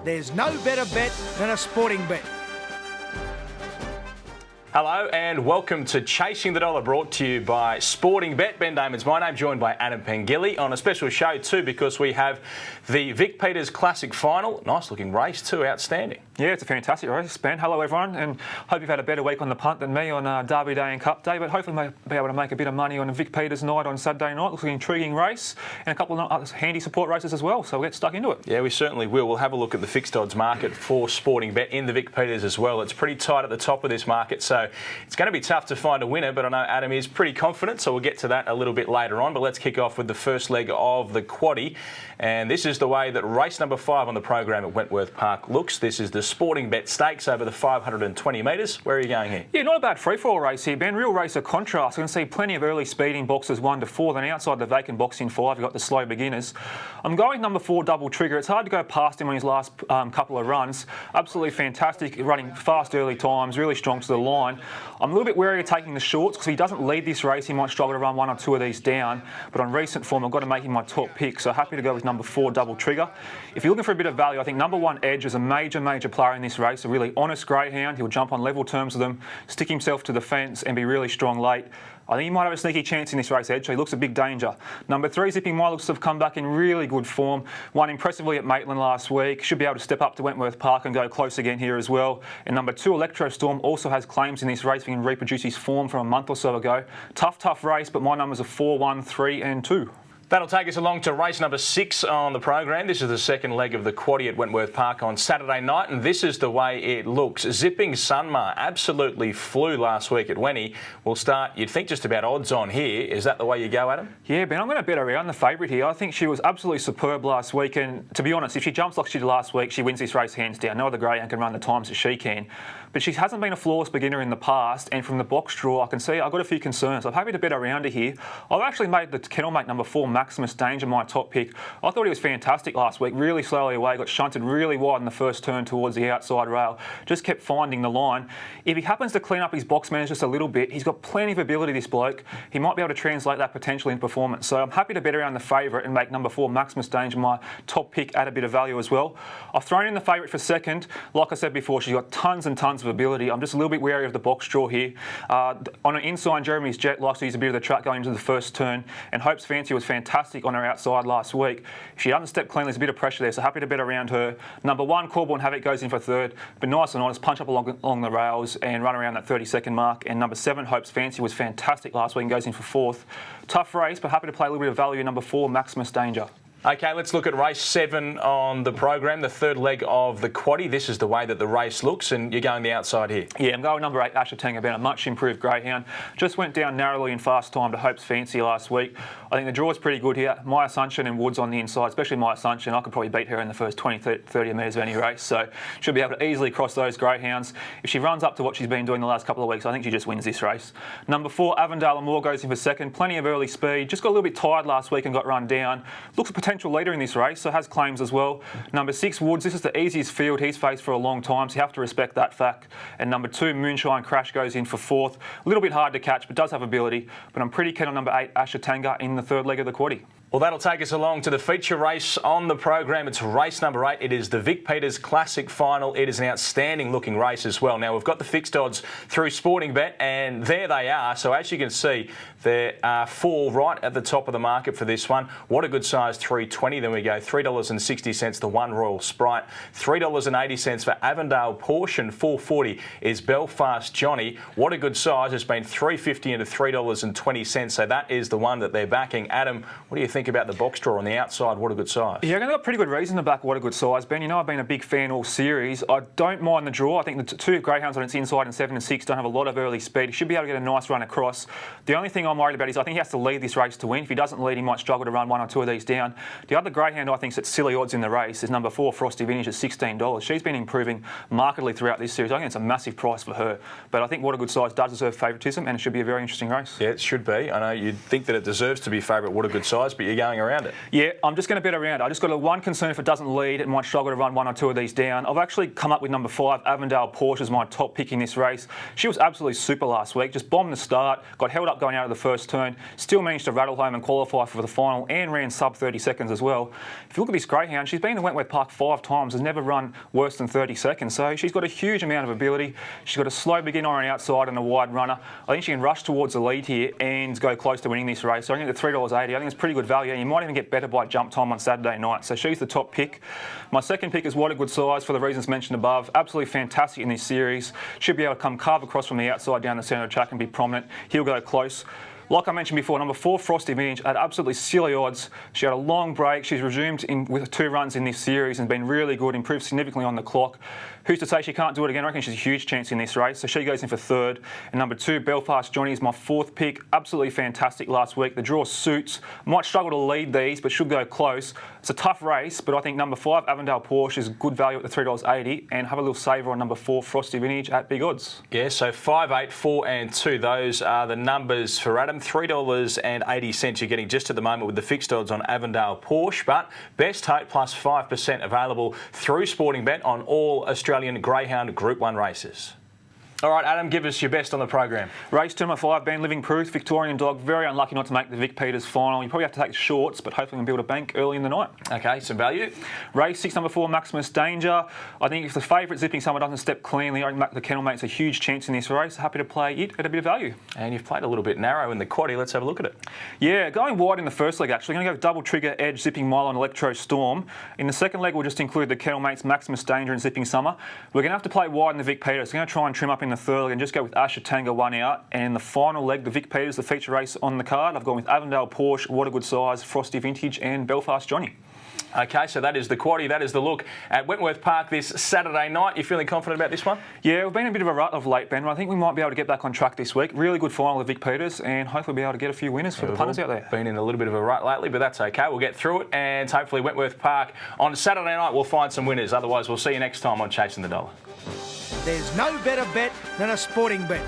There's no better bet than a sporting bet. Hello and welcome to Chasing the Dollar, brought to you by Sportingbet. Ben Damon's my name, joined by Adam Pengilly on a special show too, because we have the Vic Peters Classic Final. Nice looking race too, outstanding. Yeah, it's a fantastic race, Ben. Hello everyone, and hope you've had a better week on the punt than me on Derby Day and Cup Day, but hopefully we'll be able to make a bit of money on a Vic Peters night on Saturday night. Looks like an intriguing race, and a couple of other handy support races as well, so we'll get stuck into it. Yeah, we certainly will. We'll have a look at the fixed odds market for Sportingbet in the Vic Peters as well. It's pretty tight at the top of this market, so it's going to be tough to find a winner, but I know Adam is pretty confident, so we'll get to that a little bit later on. But let's kick off with the first leg of the quaddie, and this is the way that race number 5 on the program at Wentworth Park looks. This is the Sportingbet Stakes over the 520 metres. Where are you going here? Yeah, not a bad free-for-all race here, Ben. Real race of contrast. You can see plenty of early speed in boxes 1 to 4. Then outside the vacant box in 5, you've got the slow beginners. I'm going number 4, Double Trigger. It's hard to go past him on his last couple of runs. Absolutely fantastic, running fast early times, really strong to the line. I'm a little bit wary of taking the shorts because if he doesn't lead this race, he might struggle to run 1 or 2 of these down. But on recent form, I've got to make him my top pick. So happy to go with number 4, Double Trigger. If you're looking for a bit of value, I think number 1, Edge, is a major player in this race. A really honest greyhound. He'll jump on level terms with them, stick himself to the fence and be really strong late. I think he might have a sneaky chance in this race, Edge, so he looks a big danger. Number 3, Zipping My looks to have come back in really good form. Won impressively at Maitland last week. Should be able to step up to Wentworth Park and go close again here as well. And number 2, Electro Storm, also has claims in this race. He can reproduce his form from a month or so ago. Tough race, but my numbers are 4, 1, 3 and 2. That'll take us along to race number 6 on the program. This is the second leg of the quaddie at Wentworth Park on Saturday night, and this is the way it looks. Zipping Sunma absolutely flew last week at Wenny. We'll start, you'd think, just about odds on here. Is that the way you go, Adam? Yeah, Ben, I'm going to bet around the favourite here. I think she was absolutely superb last week, and to be honest, if she jumps like she did last week, she wins this race hands down. No other greyhound can run the times that she can. But she hasn't been a flawless beginner in the past, and from the box draw, I can see I've got a few concerns. I'm happy to bet around her here. I've actually made the kennel mate number 4, Maximus Danger, my top pick. I thought he was fantastic last week, really slowly away, got shunted really wide in the first turn towards the outside rail, just kept finding the line. If he happens to clean up his box manners just a little bit, he's got plenty of ability, this bloke. He might be able to translate that potentially into performance. So I'm happy to bet around the favourite and make number 4, Maximus Danger, my top pick, add a bit of value as well. I've thrown in the favourite for second. Like I said before, she's got tons and tons of ability. I'm just a little bit wary of the box draw here. On an inside, Jeremy's Jet likes to use a bit of the track going into the first turn, and Hope's Fancy was fantastic on her outside last week. If she doesn't step clean, there's a bit of pressure there, so happy to bet around her. Number 1, Corborn Havoc, goes in for third, but nice and honest, punch up along the rails and run around that 30-second mark. And number 7, Hope's Fancy, was fantastic last week and goes in for fourth. Tough race, but happy to play a little bit of value. Number 4, Maximus Danger. Okay, let's look at race 7 on the program, the third leg of the quaddie. This is the way that the race looks, and you're going the outside here. Yeah, I'm going number 8, Ashatanga, Ben, a much improved greyhound. Just went down narrowly in fast time to Hope's Fancy last week. I think the draw is pretty good here. My Assumption and Woods on the inside, especially My Assumption. I could probably beat her in the first 20, 30 metres of any race, so should be able to easily cross those greyhounds. If she runs up to what she's been doing the last couple of weeks, I think she just wins this race. Number 4, Avondale and Moore, goes in for second. Plenty of early speed. Just got a little bit tired last week and got run down. Looks a potential leader in this race, so has claims as well. Number 6, Woods, this is the easiest field he's faced for a long time, so you have to respect that fact. And number 2, Moonshine Crash, goes in for fourth. A little bit hard to catch, but does have ability. But I'm pretty keen on number 8, Ashatanga, in the third leg of the quaddie. Well, that'll take us along to the feature race on the program. It's race number 8. It is the Vic Peters Classic Final. It is an outstanding looking race as well. Now, we've got the fixed odds through Sportingbet, and there they are. So as you can see, there are 4 right at the top of the market for this one. What a good size, $3.20. Then we go $3.60, the One Royal Sprite. $3.80 for Avondale Portion. $4.40 is Belfast Johnny. What a good size. It's been $3.50 into $3.20. So that is the one that they're backing. Adam, what do you think about the box draw on the outside? What a good size. Yeah, I've got a pretty good reason to back What a Good Size, Ben. You know, I've been a big fan all series. I don't mind the draw. I think the 2 greyhounds on its inside in 7 and 6 don't have a lot of early speed. He should be able to get a nice run across. The only thing I'm worried about is I think he has to lead this race to win. If he doesn't lead, he might struggle to run 1 or 2 of these down. The other greyhound I think is at silly odds in the race is number 4, Frosty Vintage, at $16. She's been improving markedly throughout this series. I think it's a massive price for her. But I think What a Good Size does deserve favouritism, and it should be a very interesting race. Yeah, it should be. I know you'd think that it deserves to be favourite What a Good Size, but you're going around it. Yeah, I'm just going to bet around. I just got one concern: if it doesn't lead, it might struggle to run one or two of these down. I've actually come up with number 5, Avondale Porsche, as my top pick in this race. She was absolutely super last week. Just bombed the start, got held up going out of the first turn, still managed to rattle home and qualify for the final, and ran sub 30 seconds as well. If you look at this greyhound, she's been to Wentworth Park 5 times, has never run worse than 30 seconds. So she's got a huge amount of ability. She's got a slow beginner on an outside and a wide runner. I think she can rush towards the lead here and go close to winning this race. So I think at $3.80, I think it's pretty good value. And you might even get better by jump time on Saturday night. So she's the top pick. My second pick is What a Good Size for the reasons mentioned above. Absolutely fantastic in this series. Should be able to come carve across from the outside down the centre of the track and be prominent. He'll go close. Like I mentioned before, number 4, Frosty Vintage, at absolutely silly odds. She had a long break. She's resumed with 2 runs in this series and been really good, improved significantly on the clock. Who's to say she can't do it again? I reckon she's a huge chance in this race. So she goes in for 3rd. And number 2, Belfast Johnny, is my 4th pick. Absolutely fantastic last week. The draw suits. Might struggle to lead these, but should go close. It's a tough race, but I think number 5, Avondale Porsche, is good value at the $3.80. And have a little saver on number 4, Frosty Vintage, at big odds. Yeah, so 5, 8, 4 and 2. Those are the numbers for Adam. $3.80 you're getting just at the moment with the fixed odds on Avondale Porsche. But best hope plus 5% available through Sportingbet on all Australian Greyhound Group 1 races. All right, Adam, give us your best on the program. Race 2, number 5, Ben Living Proof, Victorian dog. Very unlucky not to make the Vic Peters final. You probably have to take the shorts, but hopefully we can build a bank early in the night. Okay, some value. Race 6, number 4, Maximus Danger. I think if the favourite Zipping Summer doesn't step cleanly, I think the kennel makes a huge chance in this race. Happy to play it at a bit of value. And you've played a little bit narrow in the quaddie. Let's have a look at it. Yeah, going wide in the first leg, actually. Going to go double trigger, edge, Zipping Mile on Electro Storm. In the second leg, we'll just include the kennel mates Maximus Danger and Zipping Summer. We're going to have to play wide in the Vic Peters. We're going to try and trim up in the third leg and just go with Ashatanga 1 out. And in the final leg, the Vic Peters, the feature race on the card, I've gone with Avondale Porsche, What a Good Size, Frosty Vintage and Belfast Johnny. Okay, so that is the quaddie. That is the look at Wentworth Park this Saturday night. You feeling confident about this one? Yeah, we've been a bit of a rut of late, Ben, but I think we might be able to get back on track this week. Really good final of Vic Peters, and hopefully be able to get a few winners for the punters out there. Been in a little bit of a rut lately, but that's okay. We'll get through it, and hopefully Wentworth Park on Saturday night we'll find some winners. Otherwise, we'll see you next time on Chasing the Dollar. There's no better bet than a sporting bet.